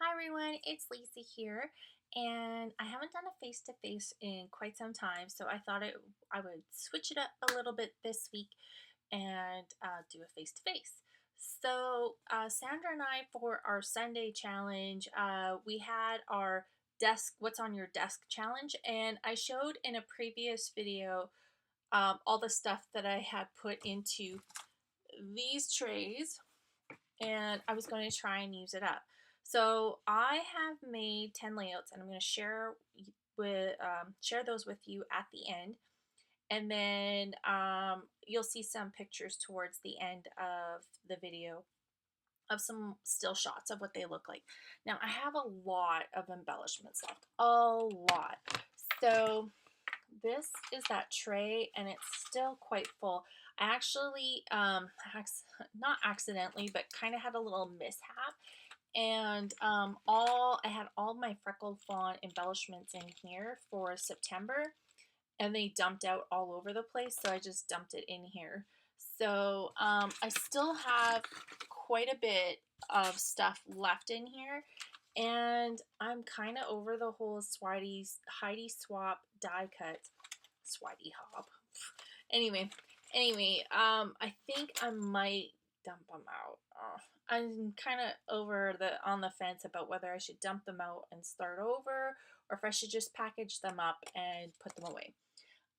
Hi everyone, it's Lisa here, and I haven't done a face-to-face in quite some time, so I would switch it up a little bit this week and do a face-to-face. So Sandra and I, for our Sunday challenge, we had our desk, what's on your desk challenge, and I showed in a previous video all the stuff that I had put into these trays and I was going to try and use it up. So I have made 10 layouts and I'm going to share those with you at the end. And then you'll see some pictures towards the end of the video of some still shots of what they look like. Now I have a lot of embellishments left, a lot. So this is that tray and it's still quite full. I actually, not accidentally, but kind of had a little mishap. And I had all my freckled fawn embellishments in here for September and they dumped out all over the place. So I just dumped it in here. So I still have quite a bit of stuff left in here. And I'm kind of over the whole Heidi Swap die cut. Swidey Hop. Anyway, I think I might dump them out. I'm kind of on the fence about whether I should dump them out and start over, or if I should just package them up and put them away.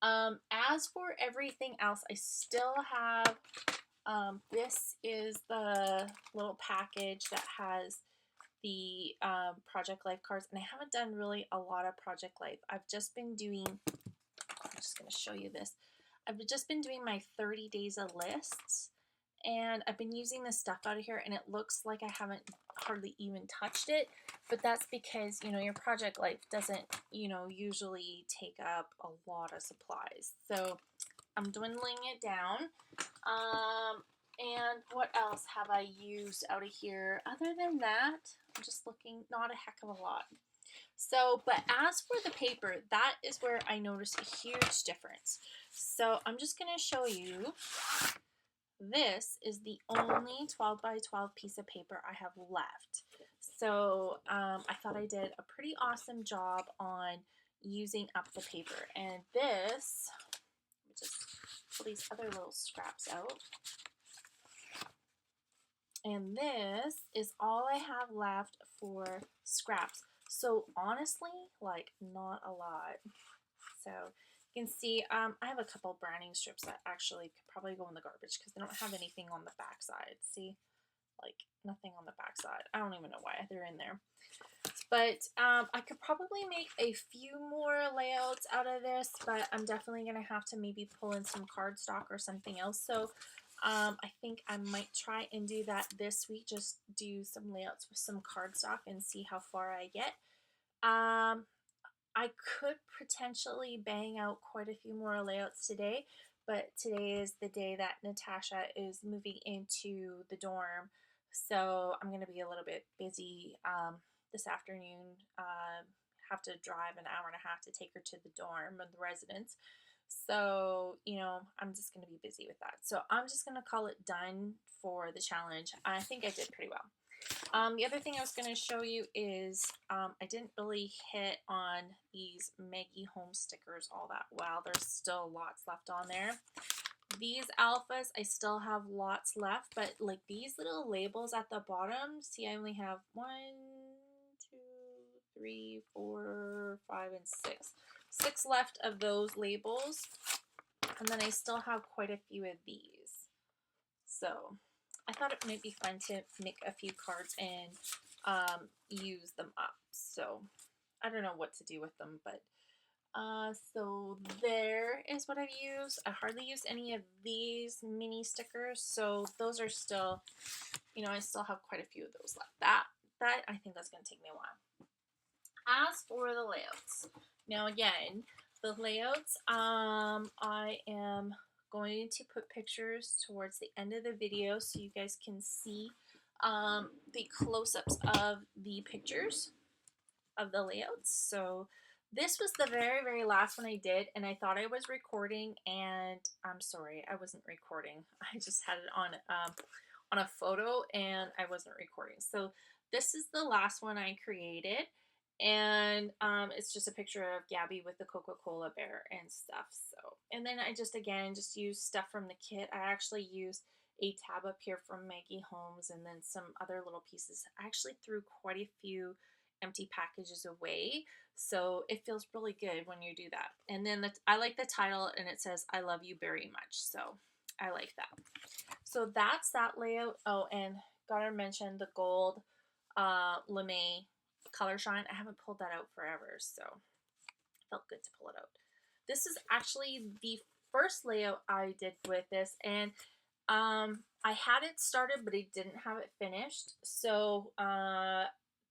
As for everything else, I still have. This is the little package that has the Project Life cards, and I haven't done really a lot of Project Life. I've just been doing. I'm just going to show you this. I've just been doing my 30 days of lists, and I've been using this stuff out of here, and it looks like I haven't hardly even touched it, but that's because, your Project Life doesn't, usually take up a lot of supplies. So I'm dwindling it down. And what else have I used out of here? Other than that, I'm just looking, not a heck of a lot. So, but as for the paper, that is where I noticed a huge difference. So I'm just going to show you. This is the only 12 by 12 piece of paper I have left. So I thought I did a pretty awesome job on using up the paper. And this, let me just pull these other little scraps out. And this is all I have left for scraps. So honestly, like, not a lot. So you can see I have a couple branding strips that actually could probably go in the garbage because they don't have anything on the back side. See, like, nothing on the back side. I don't even know why they're in there. But I could probably make a few more layouts out of this, but I'm definitely going to have to maybe pull in some cardstock or something else. So I think I might try and do that this week, just do some layouts with some cardstock and see how far I get. I could potentially bang out quite a few more layouts today, but today is the day that Natasha is moving into the dorm, so I'm going to be a little bit busy this afternoon. Have to drive an hour and a half to take her to the dorm and the residence. So, I'm just going to be busy with that. So I'm just going to call it done for the challenge. I think I did pretty well. The other thing I was going to show you is I didn't really hit on these Maggie Home stickers all that well. There's still lots left on there. These alphas, I still have lots left, but like these little labels at the bottom, see, I only have 1, 2, 3, 4, 5, and 6. 6 left of those labels, and then I still have quite a few of these. So I thought it might be fun to make a few cards and use them up. So I don't know what to do with them, but so there is what I've used. I hardly used any of these mini stickers, so those are still, I still have quite a few of those left. That I think that's going to take me a while. As for the layouts, now again, the layouts, I am going to put pictures towards the end of the video so you guys can see the close-ups of the pictures of the layouts. So this was the very, very last one I did, and I thought I was recording, and I'm sorry, I wasn't recording. I just had it on a photo, and I wasn't recording. So this is the last one I created, and it's just a picture of Gabby with the Coca-Cola bear and stuff. So, and then I just again just used stuff from the kit. I actually used a tab up here from Maggie Holmes, and then some other little pieces. I actually threw quite a few empty packages away, so it feels really good when you do that. And then I like the title, and it says "I love you very much," so I like that. So that's that layout. Oh, and gotta mention the gold lame color shine. I haven't pulled that out forever, so it felt good to pull it out. This is actually the first layout I did with this, and I had it started, but I didn't have it finished. So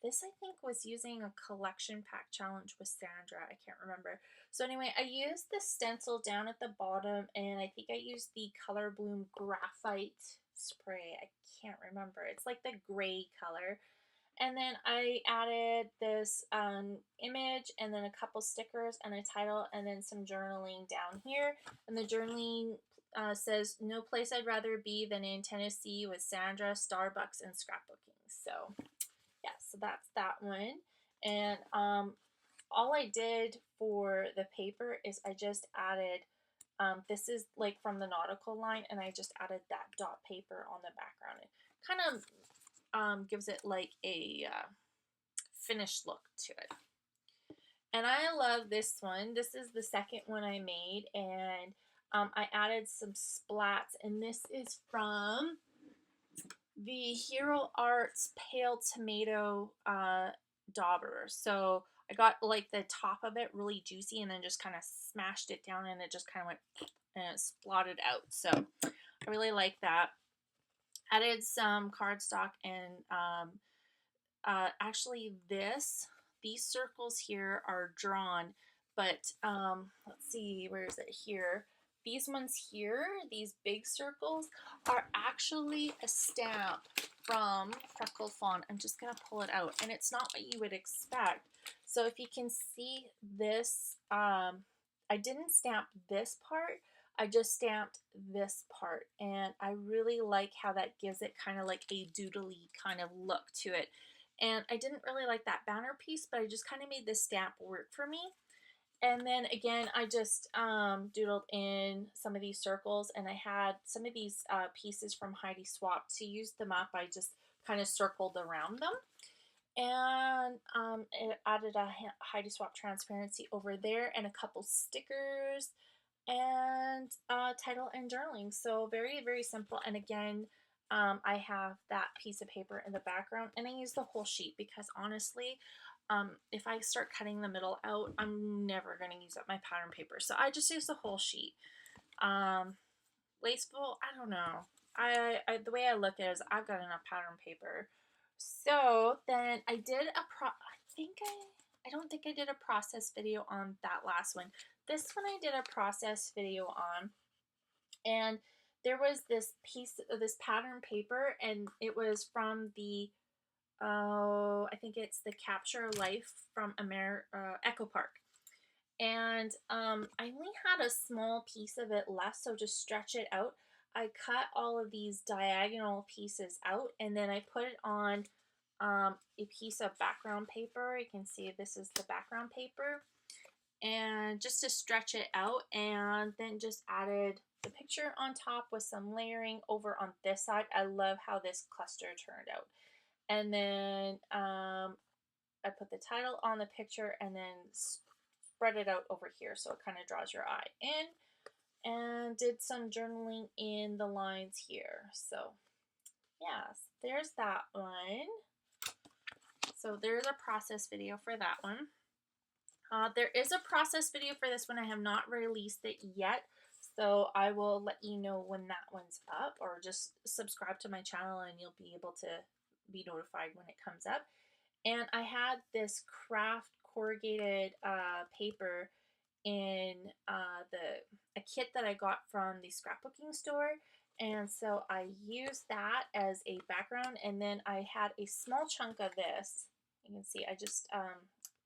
this I think was using a collection pack challenge with Sandra. I can't remember. So anyway, I used the stencil down at the bottom, and I think I used the Color Bloom graphite spray. I can't remember. It's like the gray color. And then I added this image, and then a couple stickers and a title, and then some journaling down here. And the journaling says, "No place I'd rather be than in Tennessee with Sandra, Starbucks, and scrapbooking." So yeah, so that's that one. And all I did for the paper is I just added, this is like from the nautical line, and I just added that dot paper on the background. It kind of gives it like a finished look to it. And I love this one. This is the second one I made, and I added some splats, and this is from the Hero Arts Pale Tomato dauber. So I got like the top of it really juicy, and then just kind of smashed it down, and it just kind of went and it splotted out. So I really like that. Added some cardstock, and actually these circles here are drawn, but let's see, where is it here? These ones here, these big circles, are actually a stamp from Freckle Fawn. I'm just gonna pull it out, and it's not what you would expect. So if you can see this, I didn't stamp this part, I just stamped this part, and I really like how that gives it kind of like a doodly kind of look to it. And I didn't really like that banner piece, but I just kind of made this stamp work for me. And then again, I just doodled in some of these circles, and I had some of these pieces from Heidi Swap. To use them up, I just kind of circled around them. And it added a Heidi Swap transparency over there, and a couple stickers, and title and journaling. So very, very simple. And again, I have that piece of paper in the background, and I use the whole sheet because honestly, if I start cutting the middle out, I'm never going to use up my pattern paper. So I just use the whole sheet. Wasteful, I don't know. I the way I look at it is I've got enough pattern paper. So then I did I don't think I did a process video on that last one. This one I did a process video on, and there was this piece of this pattern paper, and it was from the I think it's the Capture Life from Echo Park. And I only had a small piece of it left, so to stretch it out, I cut all of these diagonal pieces out, and then I put it on a piece of background paper. You can see this is the background paper, and just to stretch it out, and then just added the picture on top with some layering over on this side. I love how this cluster turned out. And then I put the title on the picture, and then spread it out over here so it kind of draws your eye in, and did some journaling in the lines here. So yes, there's that one. So there's a process video for that one. There is a process video for this one. I have not released it yet, so I will let you know when that one's up, or just subscribe to my channel and you'll be able to be notified when it comes up. And I had this craft corrugated paper in a kit that I got from the scrapbooking store, and so I used that as a background, and then I had a small chunk of this. You can see I just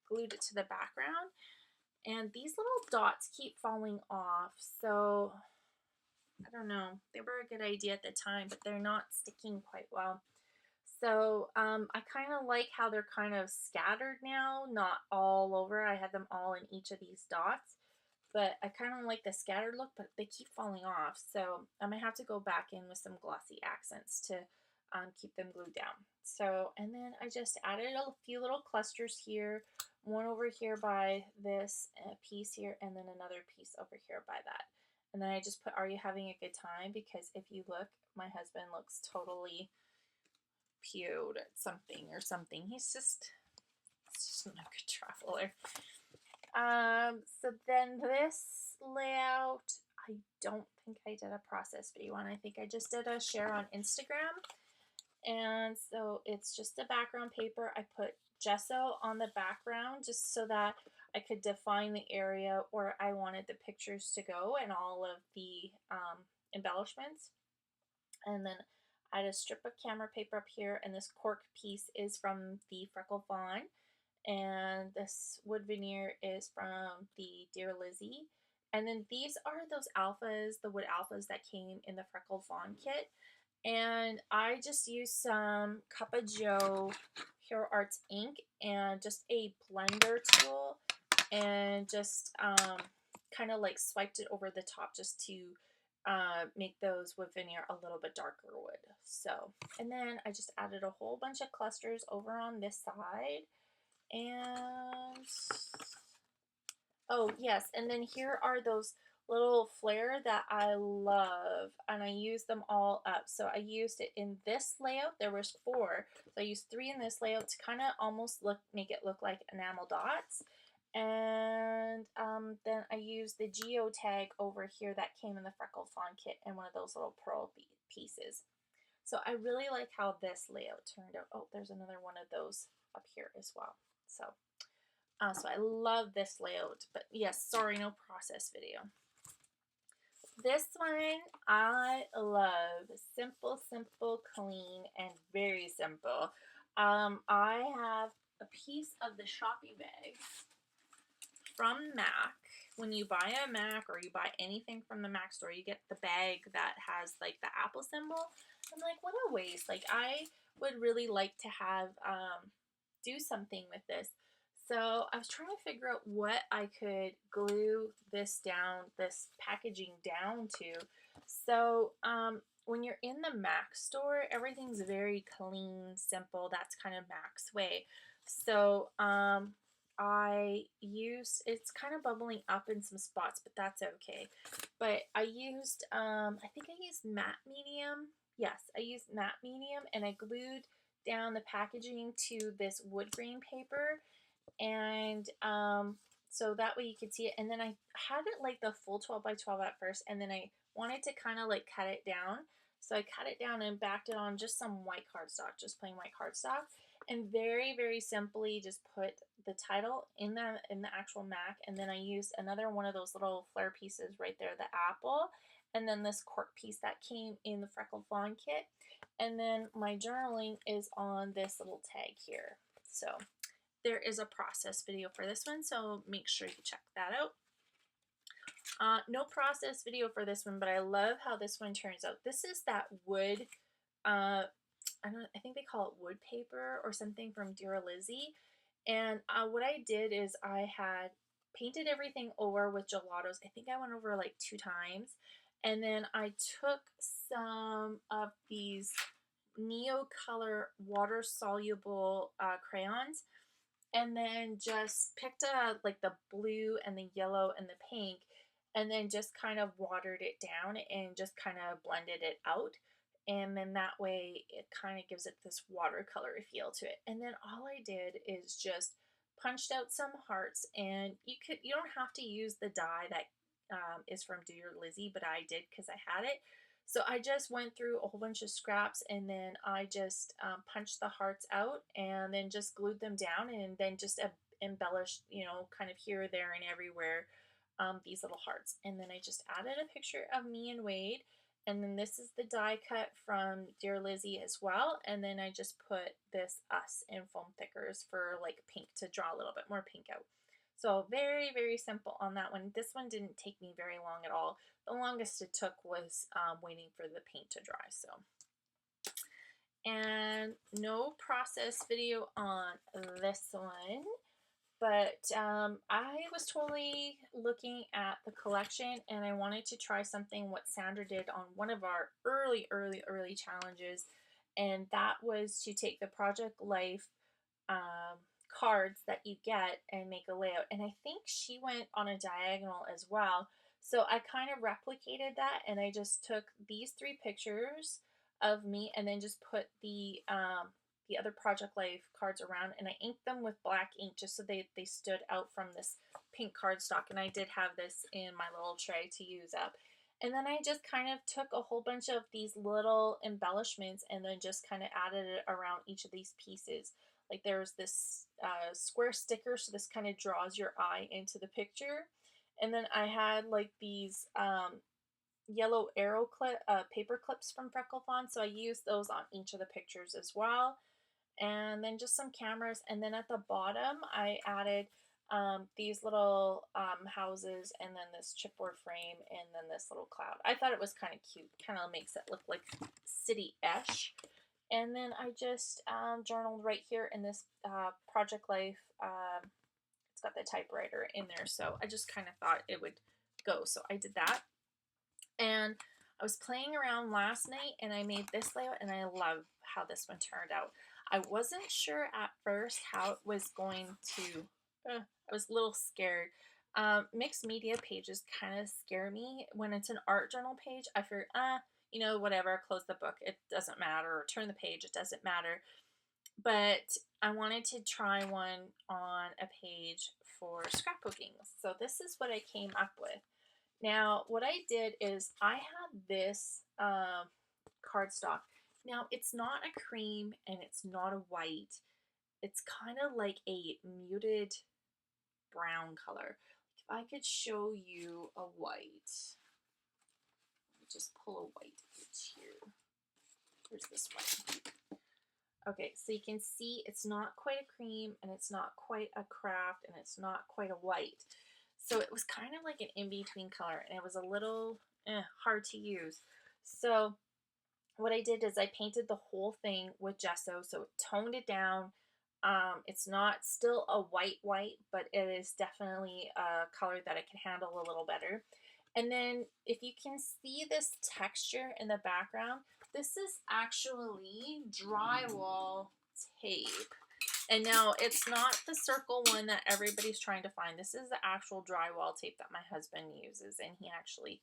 glued it to the background, and these little dots keep falling off, so I don't know, they were a good idea at the time, but they're not sticking quite well. So I kind of like how they're kind of scattered now, not all over. I had them all in each of these dots, but I kind of like the scattered look, but they keep falling off. So I'm gonna have to go back in with some glossy accents to keep them glued down. So, and then I just added a few little clusters here, one over here by this piece here, and then another piece over here by that. And then I just put, "Are you having a good time?" Because if you look, my husband looks totally pewed at something or something. It's just not a good traveler. So then this layout, I don't think I did a process video on. I think I just did a share on Instagram. And so it's just a background paper. I put gesso on the background just so that I could define the area where I wanted the pictures to go and all of the embellishments. And then I had a strip of camera paper up here, and this cork piece is from the Freckle Fawn, and this wood veneer is from the Dear Lizzie. And then these are those alphas, the wood alphas that came in the Freckle Fawn kit. And I just used some Cup of Joe Hero Arts ink and just a blender tool, and just kind of like swiped it over the top just to make those wood veneer a little bit darker wood. So, and then I just added a whole bunch of clusters over on this side. And oh yes, and then here are those little flare that I love, and I used them all up. So I used it in this layout. There was 4, so I used 3 in this layout to kind of almost make it look like enamel dots. And then I used the geo tag over here that came in the Freckle Fawn kit and one of those little pearl pieces. So I really like how this layout turned out. Oh, there's another one of those up here as well. So I love this layout, but yes, sorry, no process video. This one I love. Simple, simple, clean, and very simple. I have a piece of the shopping bag from MAC. When you buy a MAC or you buy anything from the MAC store, you get the bag that has like the apple symbol. I'm like, what a waste. Like, I would really like to have do something with this. So I was trying to figure out what I could glue this packaging down to. So when you're in the MAC store, everything's very clean, simple. That's kind of MAC's way. So it's kind of bubbling up in some spots, but that's okay. But I used, I think I used matte medium. Yes, I used matte medium, and I glued down the packaging to this wood grain paper, and so that way you could see it. And then I had it like the full 12 by 12 at first, and then I wanted to kind of like cut it down, so I cut it down and backed it on just some white cardstock, just plain white cardstock, and very, very simply just put the title in the actual MAC. And then I used another one of those little flare pieces right there, the apple, and then this cork piece that came in the Freckle Fawn kit. And then my journaling is on this little tag here. So there is a process video for this one, so make sure you check that out. No process video for this one, but I love how this one turns out. This is that wood, I think they call it wood paper or something from Dear Lizzie. And what I did is I had painted everything over with gelatos. I think I went over like 2 times. And then I took some of these Neo Color water soluble crayons, and then just picked like the blue and the yellow and the pink, and then just kind of watered it down and just kind of blended it out. And then that way it kind of gives it this watercolor feel to it. And then all I did is just punched out some hearts, and you don't have to use the die that is from Dear Lizzie, but I did because I had it. So I just went through a whole bunch of scraps, and then I just punched the hearts out and then just glued them down, and then just embellished, kind of here, there, and everywhere, these little hearts. And then I just added a picture of me and Wade, and then this is the die cut from Dear Lizzie as well. And then I just put this us in foam thickers for like pink, to draw a little bit more pink out. So very, very simple on that one. This one didn't take me very long at all. The longest it took was waiting for the paint to dry. So, And no process video on this one. But I was totally looking at the collection and I wanted to try something what Sandra did on one of our early challenges. And that was to take the Project Life um, cards that you get and make a layout. And I think she went on a diagonal as well. So I kind of replicated that and I just took these three pictures of me and then just put the other Project Life cards around and I inked them with black ink just so they stood out from this pink cardstock. And I did have this in my little tray to use up. And then I just kind of took a whole bunch of these little embellishments and then just kind of added it around each of these pieces. Like there's this square sticker, so this kind of draws your eye into the picture. And then I had like these yellow arrow paper clips from Freckle Fawn, so I used those on each of the pictures as well. And then just some cameras. And then at the bottom, I added these little houses and then this chipboard frame and then this little cloud. I thought it was kind of cute. Kind of makes it look like city-ish. And then I just journaled right here in this Project Life. It's got the typewriter in there, so I just kind of thought it would go. So I did that. And I was playing around last night and I made this layout and I love how this one turned out. I wasn't sure at first how it was going to, I was a little scared. Mixed media pages kind of scare me. When it's an art journal page, I figure, you know, whatever, close the book, it doesn't matter, or turn the page, it doesn't matter. But I wanted to try one on a page for scrapbooking. So this is what I came up with. Now, what I did is I had this cardstock. Now, it's not a cream and it's not a white. It's kind of like a muted brown color. If I could show you a white, let me just pull a white page here. Here's this one. Okay, so you can see it's not quite a cream and it's not quite a craft and it's not quite a white. So it was kind of like an in-between color and it was a little hard to use. So what I did is I painted the whole thing with gesso, so it toned it down. It's not still a white, but it is definitely a color that I can handle a little better. And then if you can see this texture in the background, this is actually drywall tape. And now it's not the circle one that everybody's trying to find. This is the actual drywall tape that my husband uses, and he actually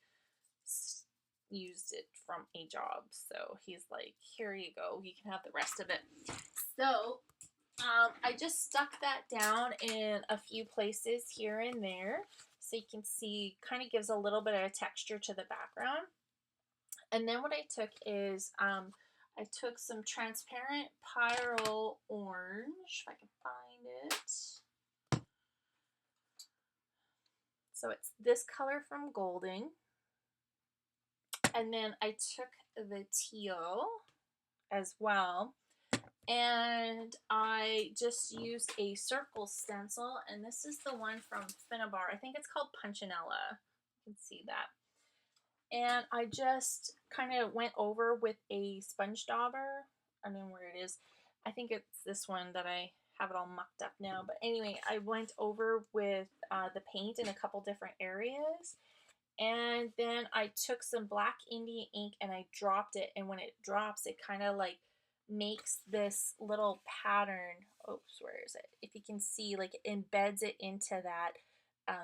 used it from a job. So he's like, here you go. You can have the rest of it. So I just stuck that down in a few places here and there. So you can see, kind of gives a little bit of texture to the background. And then what I took is I took some transparent Pyro Orange, if I can find it. So it's this color from Golden. And then I took the teal as well. And I just used a circle stencil. And this is the one from Finnabar. I think it's called Punchinella. You can see that. And I just kind of went over with a sponge dauber. I don't know where it is. I think it's this one that I have it all mucked up now. But anyway, I went over with the paint in a couple different areas. And then I took some black Indian ink and I dropped it. And when it drops, it kind of like makes this little pattern. Oops, where is it? If you can see, like it embeds it into that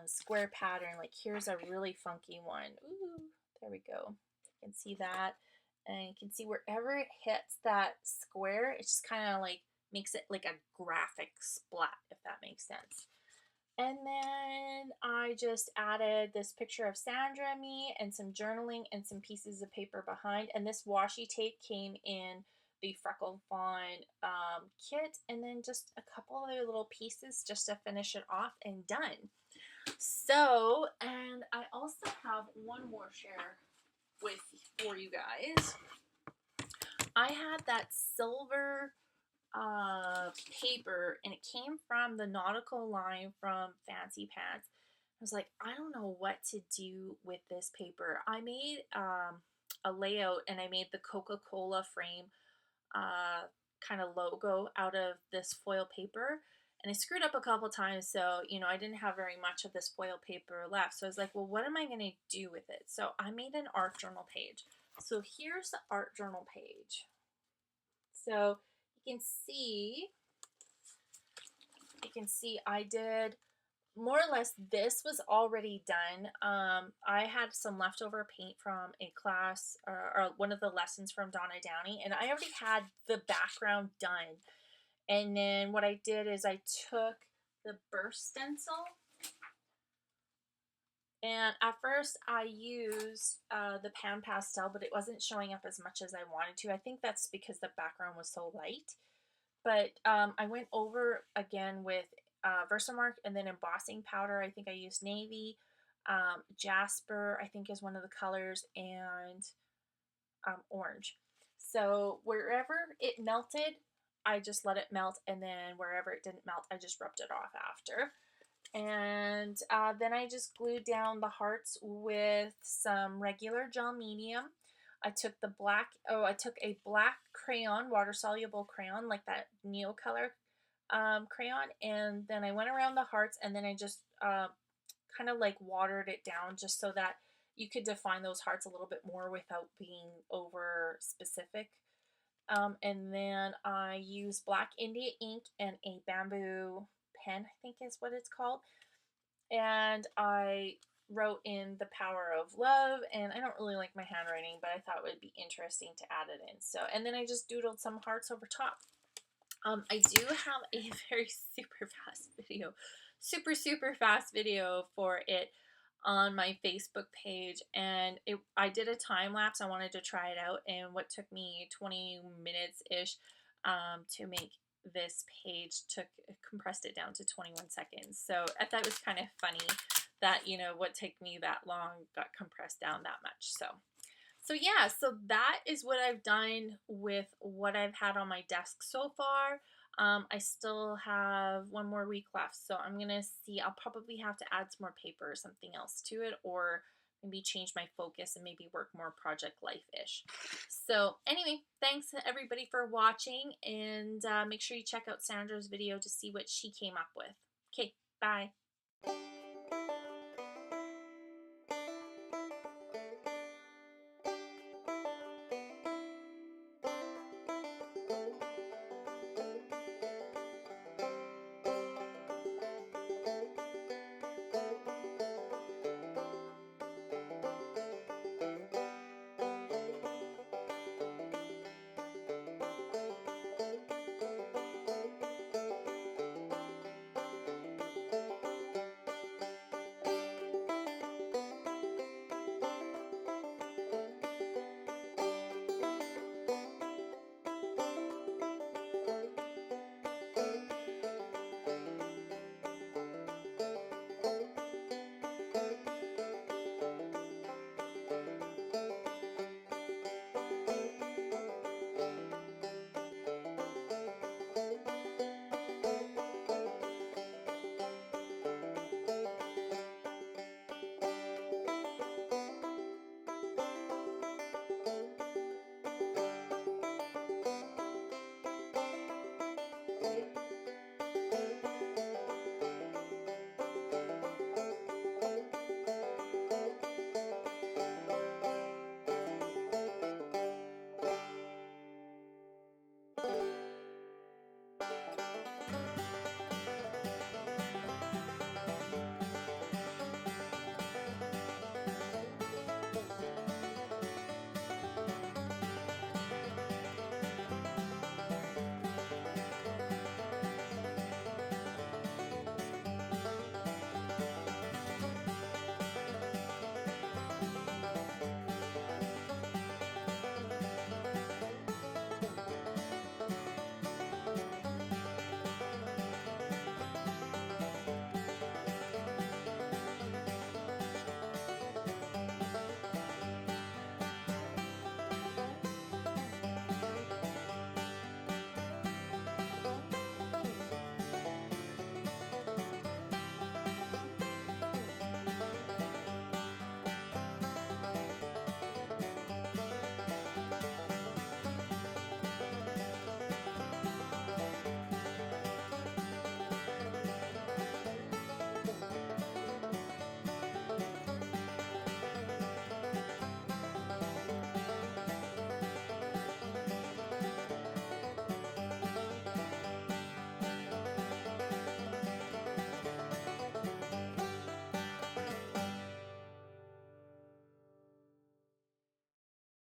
square pattern. Like here's a really funky one. Ooh. There we go. You can see that. And you can see wherever it hits that square, it just kind of like makes it like a graphic splat, if that makes sense. And then I just added this picture of Sandra and me and some journaling and some pieces of paper behind. And this washi tape came in the Freckle Fawn kit. And then just a couple other little pieces just to finish it off and done. So, and I also have one more share for you guys. I had that silver paper and it came from the nautical line from Fancy Pants. I was like, I don't know what to do with this paper. I made a layout and I made the Coca-Cola frame kind of logo out of this foil paper. And I screwed up a couple times, so I didn't have very much of this foil paper left. So I was like, well, what am I going to do with it? So I made an art journal page. So here's the art journal page. So you can see I did more or less, this was already done. I had some leftover paint from a class or one of the lessons from Donna Downey, and I already had the background done. And then what I did is I took the burst stencil, and at first I used the pan pastel, but it wasn't showing up as much as I wanted to. I think that's because the background was so light. But I went over again with Versamark and then embossing powder. I think I used navy. Jasper, I think, is one of the colors, and orange. So wherever it melted, I just let it melt, and then wherever it didn't melt, I just rubbed it off after. And then I just glued down the hearts with some regular gel medium. I took a black crayon, water-soluble crayon, like that Neo color crayon, and then I went around the hearts, and then I just kind of like watered it down just so that you could define those hearts a little bit more without being over specific. And then I used black India ink and a bamboo pen, I think is what it's called. And I wrote in the power of love, and I don't really like my handwriting, but I thought it would be interesting to add it in. So, and then I just doodled some hearts over top. I do have a very super fast video for it on my Facebook page, and I did a time lapse. I wanted to try it out, and what took me 20 minutes ish to make this page compressed it down to 21 seconds. So I thought it was kind of funny that what took me that long got compressed down that much. So yeah, so that is what I've done with what I've had on my desk so far. I still have one more week left, so I'm gonna see. I'll probably have to add some more paper or something else to it, or maybe change my focus and maybe work more project life-ish. So anyway, thanks everybody for watching, and make sure you check out Sandra's video to see what she came up with. Okay, bye.